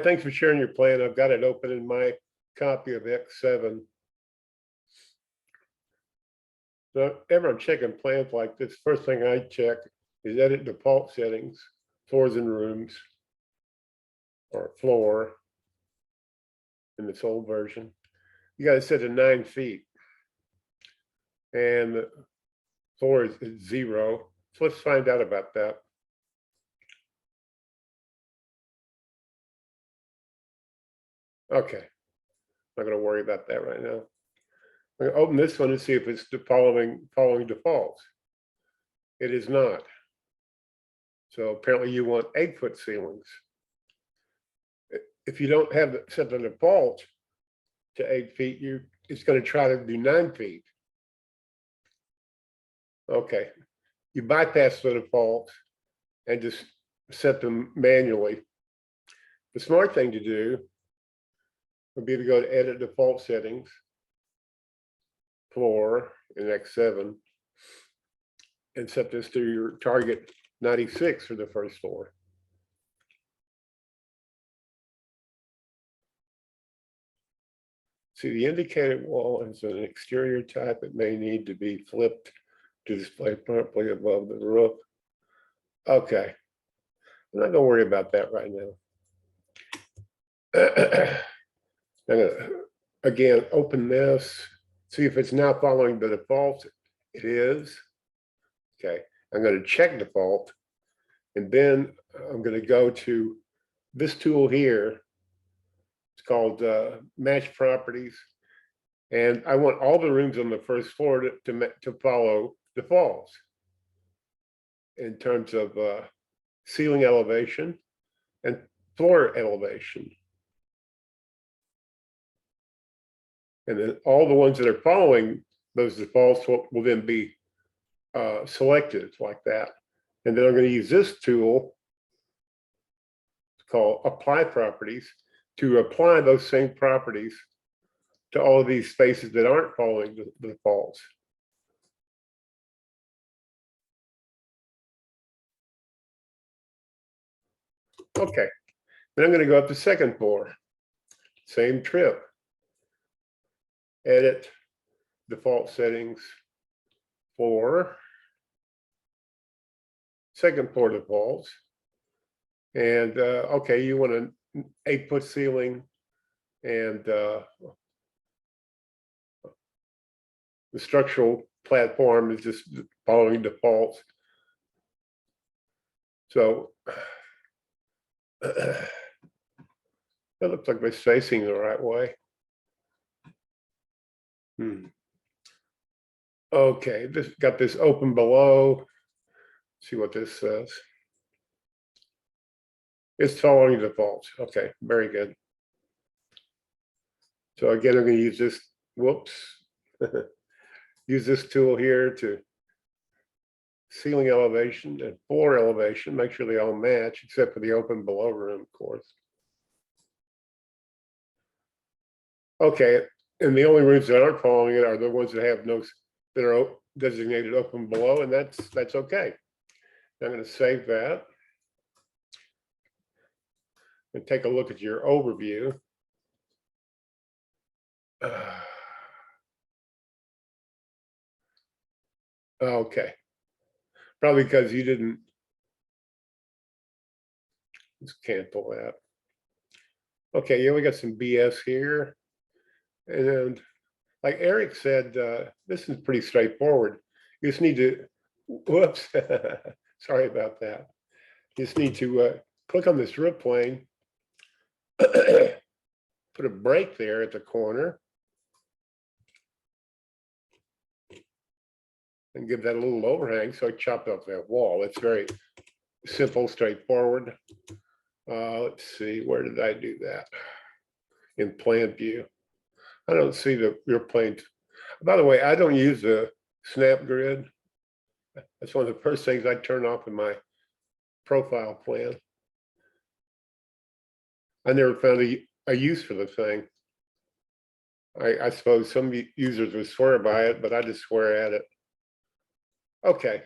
Thanks for sharing your plan. I've got it open in my copy of X7. So ever I'm checking plans like this, first thing I check is edit default settings, floors and rooms, or floor in this old version. You got to set to 9 feet. And the floor is 0. So let's find out about that. Okay, not going to worry about that right now. I'm going to open this one and see if it's the following defaults. It is not. So apparently you want 8-foot ceilings. If you don't have set the default to 8 feet, it's going to try to do 9 feet. Okay, you bypass the default and just set them manually. The smart thing to do would be to go to edit default settings, floor in X7, and set this to your target 96 for the first floor. See, the indicated wall is an exterior type. It may need to be flipped to display properly above the roof. Okay, I'm not going to worry about that right now. I'm going to, again, open this, see if it's now following the default. It is. Okay, I'm going to check default, and then I'm going to go to this tool here. It's called Match Properties, and I want all the rooms on the first floor to follow defaults in terms of ceiling elevation and floor elevation. And then all the ones that are following those defaults will then be selected like that. And then I'm going to use this tool called Apply Properties to apply those same properties to all of these spaces that aren't following the defaults. Okay, then I'm going to go up to second floor. Same trip. Edit default settings for second floor defaults. And okay, you want an 8-foot ceiling, and the structural platform is just following defaults. So that looks like it's facing the right way. Okay, this got this open below. See what this says. It's following defaults. Okay, very good. So again, I'm going to use this, whoops, use this tool here to ceiling elevation and floor elevation, make sure they all match, except for the open below room, of course. Okay, and the only rooms that aren't following it are the ones that have no, that are designated open below, and that's okay. I'm going to save that and take a look at your overview. Okay, probably because you didn't. Let's cancel that. Okay, yeah, we got some BS here, and like Eric said, this is pretty straightforward. You just need to, whoops, sorry about that. You just need to click on this roof plane, put a break there at the corner, and give that a little overhang so I chopped off that wall. It's very simple, straightforward. Let's see, where did I do that? In plan view. I don't see your plane. By the way, I don't use the snap grid. That's one of the first things I turn off in my profile plan. I never found a use for the thing. I suppose some users would swear by it, but I just swear at it. Okay,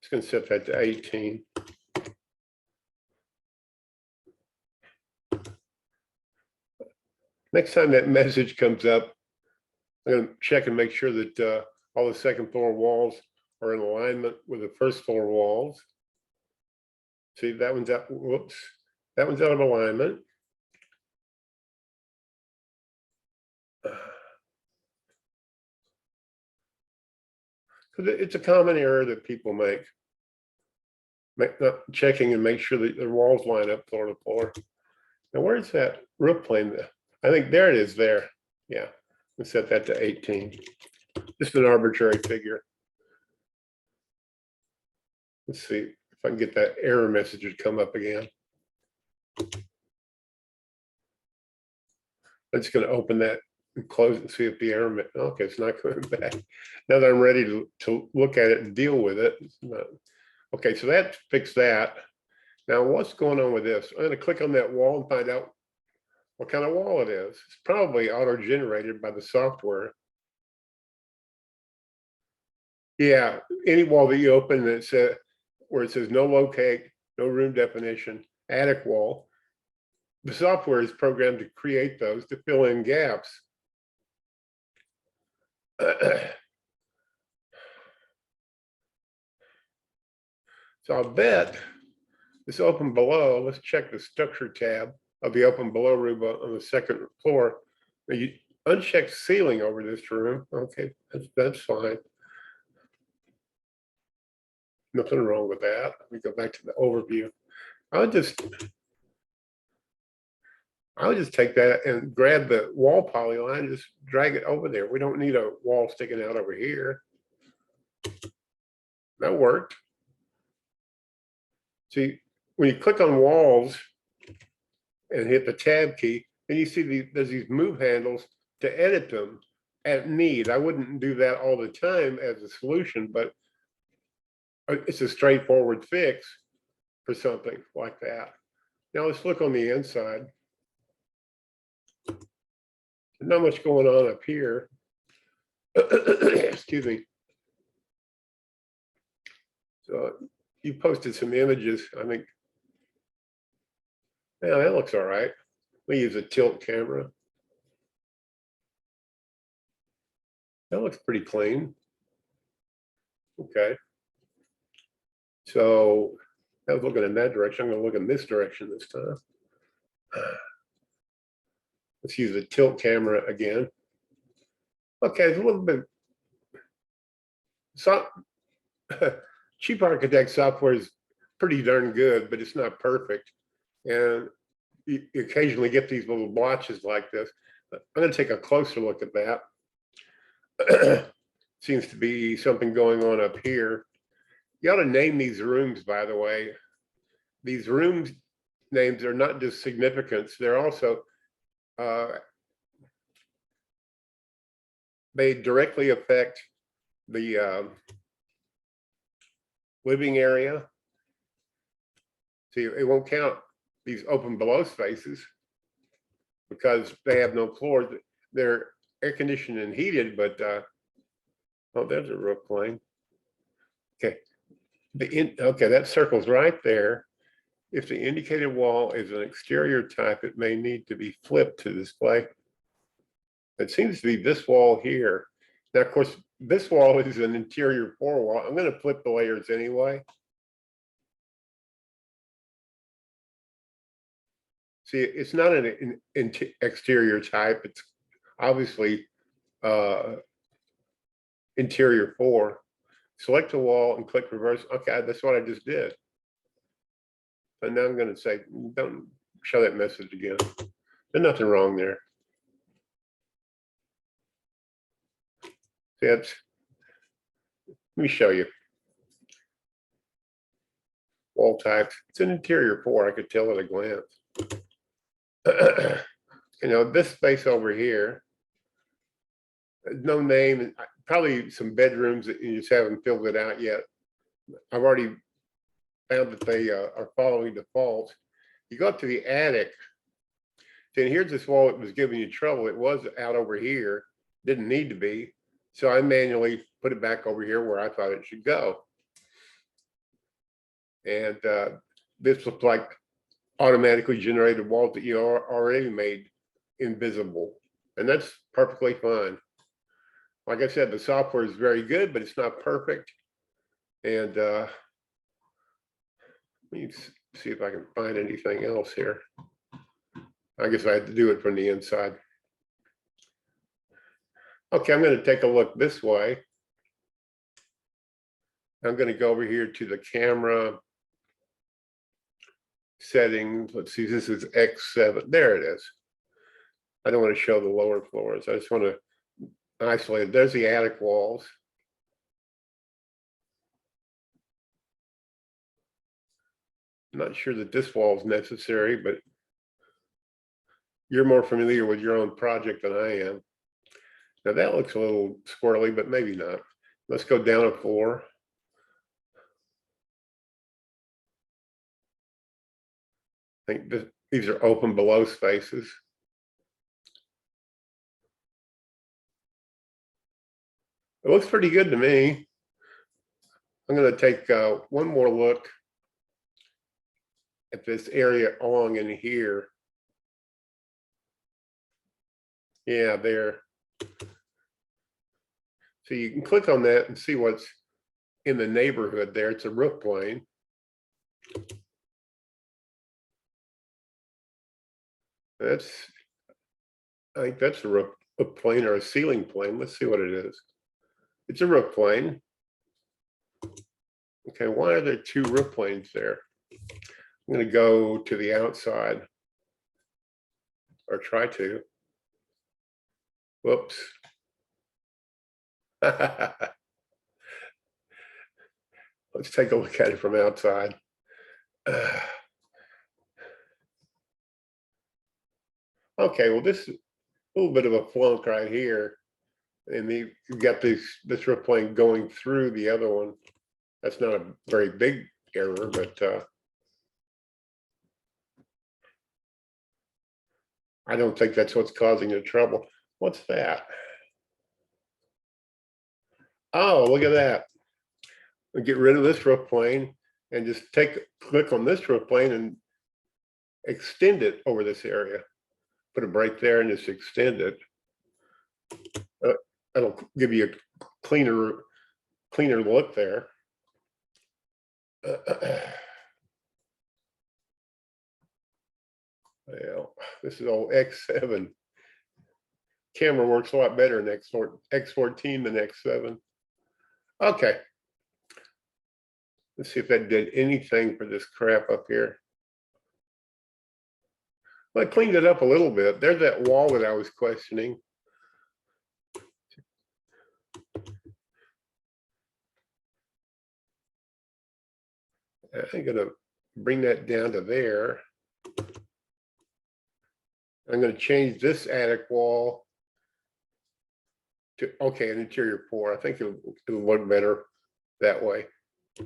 just going to set that to 18. Next time that message comes up, I'm going to check and make sure that all the second floor walls are in alignment with the first floor walls. See, that one's out. Whoops, that one's out of alignment. It's a common error that people make not checking and make sure that their walls line up floor to floor. Now, where's that roof plane? I think there it is there. Yeah, let's set that to 18. Just an arbitrary figure. Let's see if I can get that error message to come up again. I'm just going to open that and close it and see if the error, okay, it's not coming back. Now that I'm ready to look at it and deal with it. Okay, so that fixed that. Now what's going on with this? I'm going to click on that wall and find out what kind of wall it is. It's probably auto-generated by the software. Yeah, any wall that you open that says where it says no locate, no room definition, attic wall, the software is programmed to create those to fill in gaps. So I'll bet this open below, let's check the structure tab of the open below room on the second floor. Now you uncheck ceiling over this room. Okay, that's fine. Nothing wrong with that. Let me go back to the overview. I would just take that and grab the wall polyline and just drag it over there. We don't need a wall sticking out over here. That worked. See, when you click on walls and hit the tab key, then you see there's these move handles to edit them at need. I wouldn't do that all the time as a solution, but it's a straightforward fix for something like that. Now let's look on the inside. Not much going on up here. Excuse me. So you posted some images. I think, yeah, that looks all right. We use a tilt camera. That looks pretty clean. Okay. So I was looking in that direction. I'm going to look in this direction this time. Let's use the tilt camera again. Okay, it's a little bit. So cheap architect software is pretty darn good, but it's not perfect. And you occasionally get these little blotches like this. I'm going to take a closer look at that. Seems to be something going on up here. You ought to name these rooms, by the way. These rooms names are not just significance, they're also, they directly affect the living area. See, it won't count these open below spaces because they have no floors. They're air conditioned and heated, but oh, there's a roof plane. Okay, okay, that circle's right there. If the indicated wall is an exterior type, it may need to be flipped to display. It seems to be this wall here. Now, of course, this wall is an interior floor wall. I'm going to flip the layers anyway. See, it's not an exterior type. It's obviously interior 4. Select the wall and click reverse. Okay, that's what I just did. And now I'm going to say, don't show that message again. There's nothing wrong there. See, let me show you. Wall types. It's an interior 4. I could tell at a glance. You know, this space over here, no name, probably some bedrooms that you just haven't filled it out yet. I've already found that they are following defaults. You go up to the attic, then here's this wall that was giving you trouble. It was out over here, didn't need to be. So I manually put it back over here where I thought it should go. And this looked like automatically generated walls that you already made invisible, and that's perfectly fine. Like I said, the software is very good, but it's not perfect. And let me see if I can find anything else here. I guess I had to do it from the inside. Okay, I'm going to take a look this way. I'm going to go over here to the camera settings. Let's see, this is X7. There it is. I don't want to show the lower floors. I just want to isolate it. There's the attic walls. I'm not sure that this wall is necessary, but you're more familiar with your own project than I am. Now that looks a little squirrely, but maybe not. Let's go down a floor. I think these are open below spaces. It looks pretty good to me. I'm going to take one more look at this area along in here. Yeah, there. So you can click on that and see what's in the neighborhood there. It's a roof plane. I think that's a roof plane or a ceiling plane. Let's see what it is. It's a roof plane. Okay, why are there two roof planes there? I'm going to go to the outside, or try to. Whoops. Let's take a look at it from outside. Okay, well, this is a little bit of a flunk right here. And you've got this roof plane going through the other one. That's not a very big error, but I don't think that's what's causing the trouble. What's that? Oh, look at that. We get rid of this roof plane and just click on this roof plane and extend it over this area. Put a break there and just extend it. That'll give you a cleaner look there. Well, this is old X7. Camera works a lot better in X14 than X7. Okay. Let's see if that did anything for this crap up here. Well, I cleaned it up a little bit. There's that wall that I was questioning. I'm going to bring that down to there. I'm going to change this attic wall to, okay, an interior pour. I think it'll look better that way. I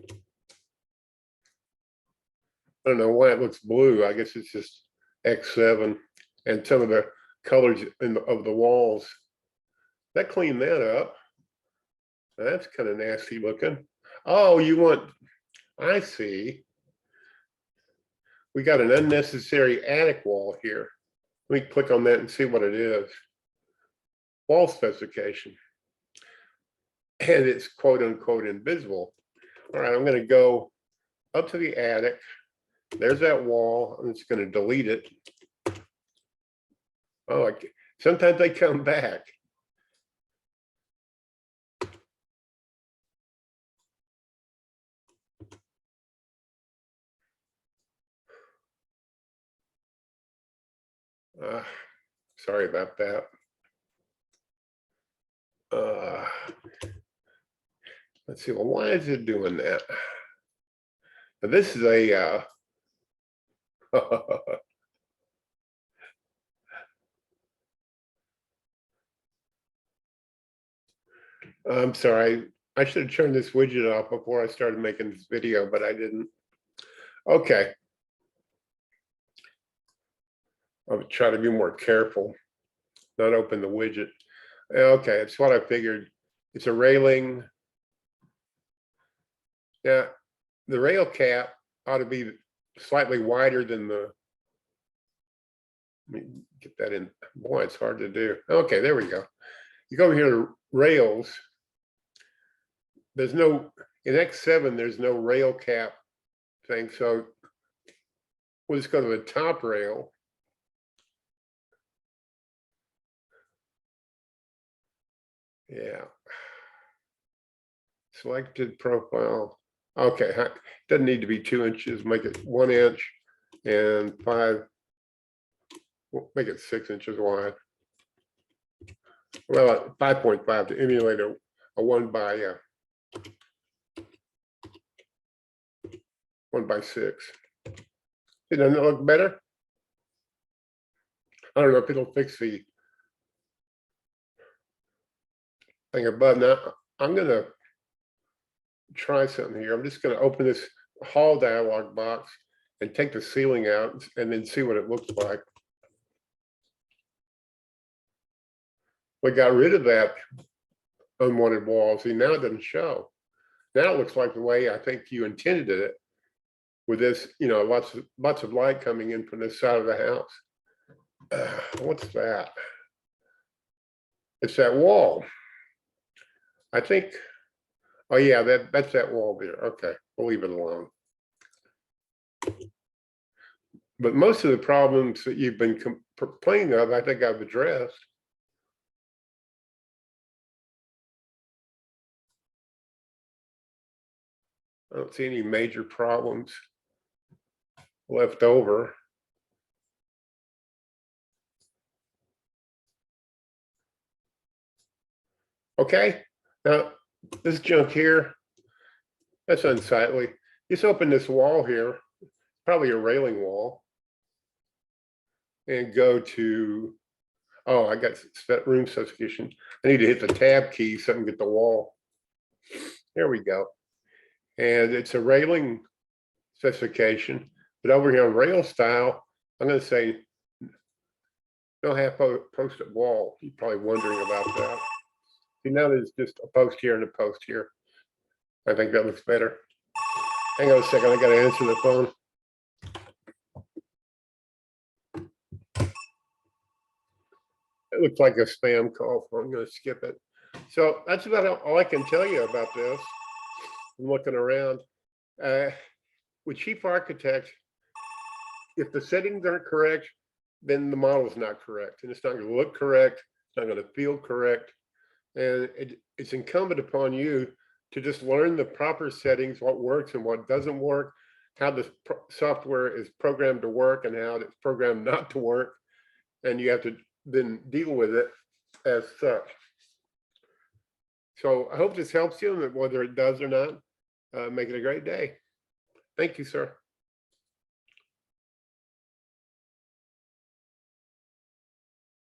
don't know why it looks blue. I guess it's just X7 and some of the colors of the walls. That cleaned that up. That's kind of nasty looking. Oh, I see. We got an unnecessary attic wall here. Let me click on that and see what it is. Wall specification. And it's quote unquote invisible. All right, I'm going to go up to the attic. There's that wall. I'm just going to delete it. Oh, sometimes they come back. Sorry about that. Let's see. Well, why is it doing that? Now, this is a I'm sorry. I should have turned this widget off before I started making this video, but I didn't. Okay. I'll try to be more careful, not open the widget. Okay, it's what I figured. It's a railing. Yeah, the rail cap ought to be slightly wider than Let me get that in. Boy, it's hard to do. Okay, there we go. You go over here to rails. There's no, in X7, there's no rail cap thing. So we'll just go to the top rail. Yeah. Selected profile. Okay, doesn't need to be 2 inches. Make it 1 inch and 5. Make it 6 inches wide. Well, 5.5 to emulate a 1 by 6. It doesn't look better. I don't know if it'll fix the thing above. Now I'm gonna try something here. I'm just gonna open this hall dialog box and take the ceiling out and then see what it looks like. We got rid of that unwanted wall. See, now it doesn't show. Now it looks like the way I think you intended it, with this, lots of light coming in from this side of the house. What's that? It's that wall. I think, oh yeah, that's that wall there. Okay, we'll leave it alone. But most of the problems that you've been complaining of, I think I've addressed. I don't see any major problems left over. Okay, now this junk here, that's unsightly. Just open this wall here, probably a railing wall, and go to, oh, I got room specification. I need to hit the tab key so I can get the wall. There we go. And it's a railing specification, but over here on rail style, I'm going to say no half posted wall. You're probably wondering about that. See, now there's just a post here and a post here. I think that looks better. Hang on a second, I got to answer the phone. It looks like a spam call, so I'm going to skip it. So that's about all I can tell you about this. I'm looking around. With Chief Architect, if the settings aren't correct, then the model is not correct, and it's not going to look correct. It's not going to feel correct, and it's incumbent upon you to just learn the proper settings, what works and what doesn't work, how the software is programmed to work and how it's programmed not to work, and you have to then deal with it as such. So I hope this helps you, whether it does or not. Make it a great day. Thank you, sir.